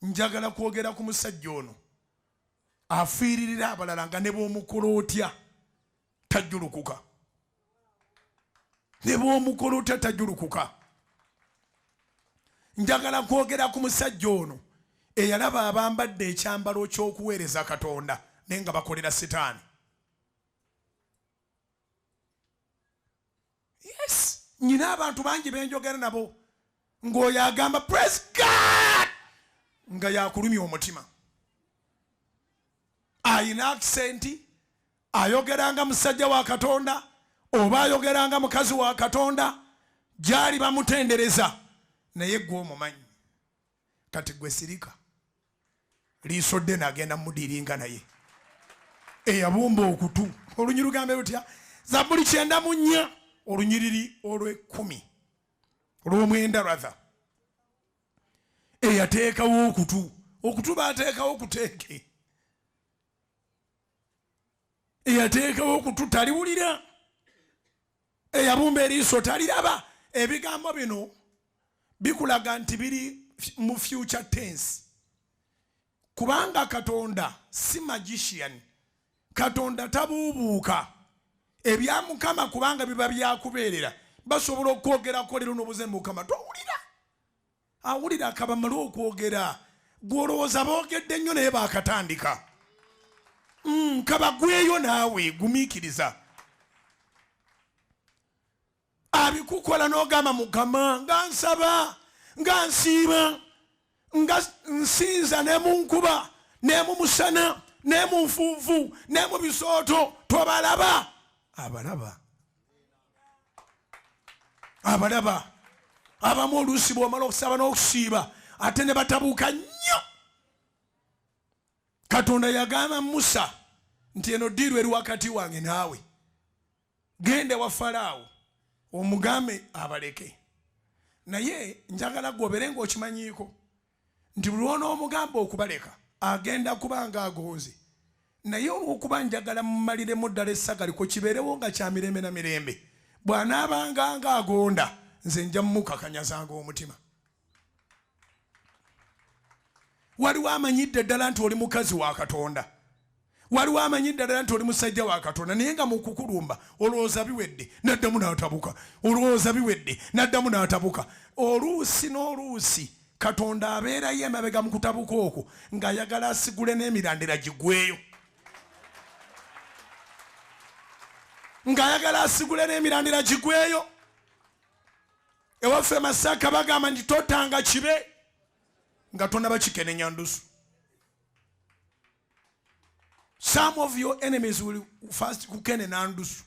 njagala kwogera ku musajja ono afiiririra abalala nga ne b'omukola otya tajjulukuka. Ne b'omukola otya tajjulukuka. Njagala kwogera ku musajja ono eyalaba abambadde ekyambalo ky'okuweereza Katonda naye nga bakolera Setaani. Yes, nyina abantu bangi benjogera nabo ng'oyo agamba praise God nga yakulumya omutima. Ayina akisenti, ayogeranga musajja wa Katonda oba ayogeranga mukazi wa Katonda gyali bamutendereza naye gwe omumanyi. Kati gwe sirika liisodde n'agenda mudiringa naye eyabumba okutu. Olunyiri lugambe lutya? Zabbuli 94 olunyiriri olw'10 olw'omwenda rather. Eyateekawo okutu baateekawo okuteeke. Eyateekawo okutu taliwulira. Eyabumba eriiso taliraba. Ebigambo bino bikulaga nti biri mu future tense. Kubanga Katonda si magician. Katonda tabuubuuka. Ebya Mukama kubanga biba byakubeerera basobola okwogerako leero n'obuze Mukama towulira. Awulira akabamala okwogera gw'olowooza boogedde nnyo naye baakatandika. Kabagweyo naawe gumiikiriza. Abikukola n'ogamba Mukama nga nsaba nga nsiiba nga nsinza ne mu nkuba ne mu musana ne mu nfuufu ne mu bisooto tobalaba. Abalaba abamu oluusi bw'omala okusaba n'okusiiba ate ne batabuuka nnyo. Katonda yagamba Musa nti eno ddiiru eri wakati wange naawe, genda wa Falaawo omugambe abaleke. Naye njagala gwobere ng'okimanyiiko nti buli onoomugamba okubaleka agenda kubanga agonze. Naye olw'okuba njagala mmaliremu ddala essagaliko kibeerewo nga kya mirembe na mirembe, bw'anaabanga nga agonda nze nja mukakanyazanga omutima. Waliwo amanyidde ddala nti oli mukazi wa Katonda, waliwo amanyidde ddala nti oli musajja wa Katonda, naye nga mu kukulumba olowooza biwedde n'addamu n'atabuka, olowooza biwedde n'addamu n'atabuka. Oluusi n'oluusi Katonda abeerayo emabega mu kutabuka okwo ng'ayagala asigule n'emirandira gigweyo. Ng'ayagala asigule n'emirandira gigweyo. Ewaffe Masaka bagamba nti totanga kibe nga tonaba kikenenya ndusu. Some of your enemies will first kukenena ndusu.